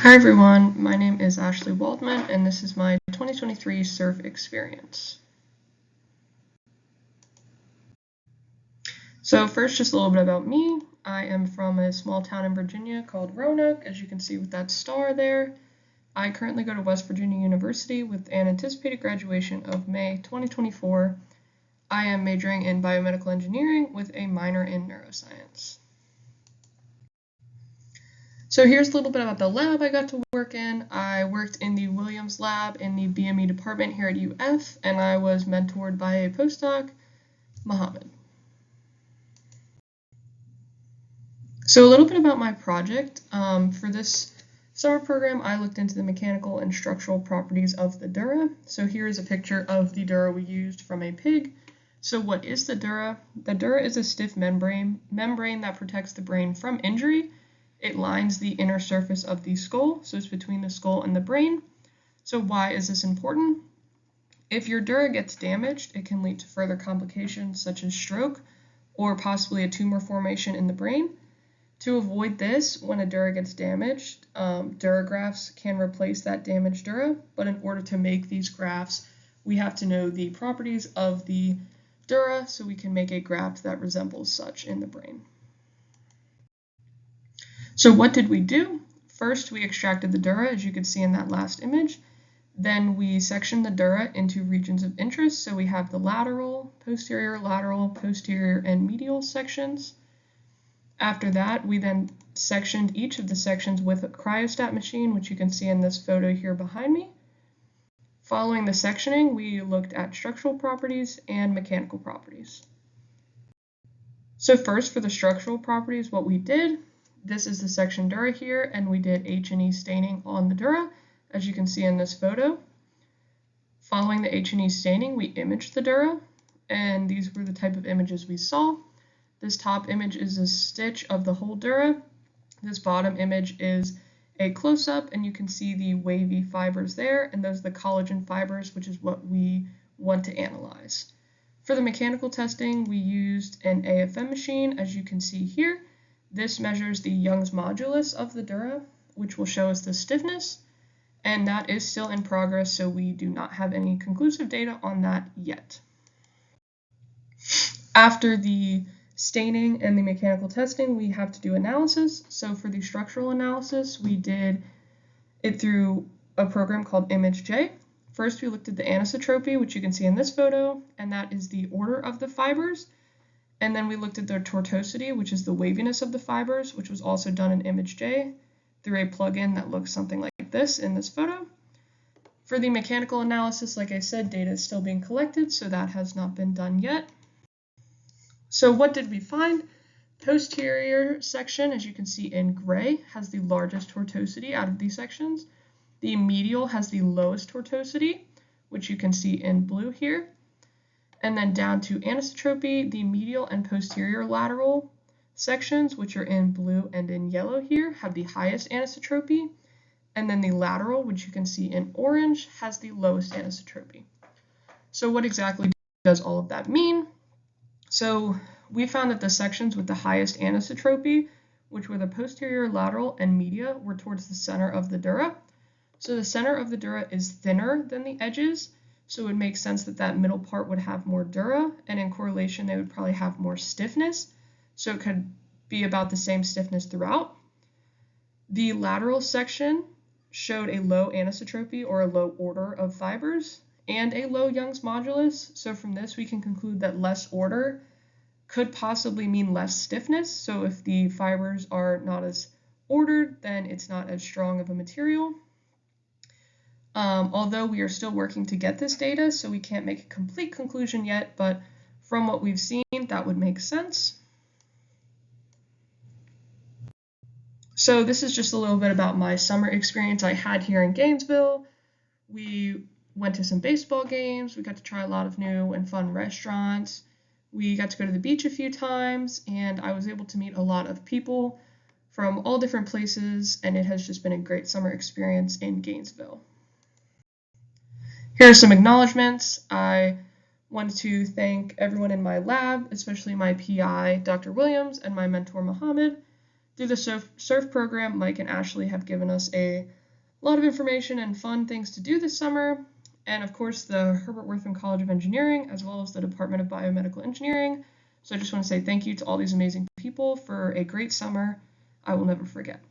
Hi everyone, my name is Ashlee Woldman and this is my 2023 SURF experience. So first, just a little bit about me. I am from a small town in Virginia called Roanoke, as you can see with that star there. I currently go to West Virginia University with an anticipated graduation of May 2024. I am majoring in biomedical engineering with a minor in neuroscience. So here's a little bit about the lab I got to work in. I worked in the Williams lab in the BME department here at UF, and I was mentored by a postdoc, Mohammed. So a little bit about my project. For this summer program, I looked into the mechanical and structural properties of the dura. So here is a picture of the dura we used from a pig. So what is the dura? The dura is a stiff membrane that protects the brain from injury. It lines the inner surface of the skull, so it's between the skull and the brain. So why is this important? If your dura gets damaged, it can lead to further complications such as stroke or possibly a tumor formation in the brain. To avoid this, when a dura gets damaged, dura grafts can replace that damaged dura, but in order to make these grafts, we have to know the properties of the dura so we can make a graft that resembles such in the brain. So what did we do? First, we extracted the dura, as you can see in that last image. Then we sectioned the dura into regions of interest. So we have the lateral, posterior, and medial sections. After that, we then sectioned each of the sections with a cryostat machine, which you can see in this photo here behind me. Following the sectioning, we looked at structural properties and mechanical properties. So first, for the structural properties, what we did, this is the section dura here, and we did H&E staining on the dura, as you can see in this photo. Following the H&E staining, we imaged the dura, and these were the type of images we saw. This top image is a stitch of the whole dura. This bottom image is a close-up, and you can see the wavy fibers there, and those are the collagen fibers, which is what we want to analyze. For the mechanical testing, we used an AFM machine, as you can see here. This measures the Young's modulus of the dura, which will show us the stiffness, and that is still in progress, so we do not have any conclusive data on that yet. After the staining and the mechanical testing, we have to do analysis. So for the structural analysis, we did it through a program called ImageJ. First, we looked at the anisotropy, which you can see in this photo, and that is the order of the fibers. And then we looked at their tortuosity, which is the waviness of the fibers, which was also done in ImageJ through a plugin that looks something like this in this photo. For the mechanical analysis, like I said, data is still being collected, so that has not been done yet. So what did we find? Posterior section, as you can see in gray, has the largest tortuosity out of these sections. The medial has the lowest tortuosity, which you can see in blue here. And then down to anisotropy, the medial and posterior lateral sections, which are in blue and in yellow here, have the highest anisotropy. And then the lateral, which you can see in orange, has the lowest anisotropy. So what exactly does all of that mean? So we found that the sections with the highest anisotropy, which were the posterior, lateral, and media, were towards the center of the dura. So the center of the dura is thinner than the edges, so it would make sense that that middle part would have more dura, and in correlation they would probably have more stiffness, so it could be about the same stiffness throughout. The lateral section showed a low anisotropy, or a low order of fibers, and a low Young's modulus, so from this we can conclude that less order could possibly mean less stiffness. So if the fibers are not as ordered, then it's not as strong of a material. Although we are still working to get this data, so we can't make a complete conclusion yet, but from what we've seen, that would make sense. So this is just a little bit about my summer experience I had here in Gainesville. We went to some baseball games, we got to try a lot of new and fun restaurants. We got to go to the beach a few times, and I was able to meet a lot of people from all different places, and it has just been a great summer experience in Gainesville. Here are some acknowledgements. I wanted to thank everyone in my lab, especially my PI, Dr. Williams, and my mentor, Mohammed. Through the SURF program, Mike and Ashlee have given us a lot of information and fun things to do this summer, and of course the Herbert Wertham College of Engineering, as well as the Department of Biomedical Engineering. So I just want to say thank you to all these amazing people for a great summer I will never forget.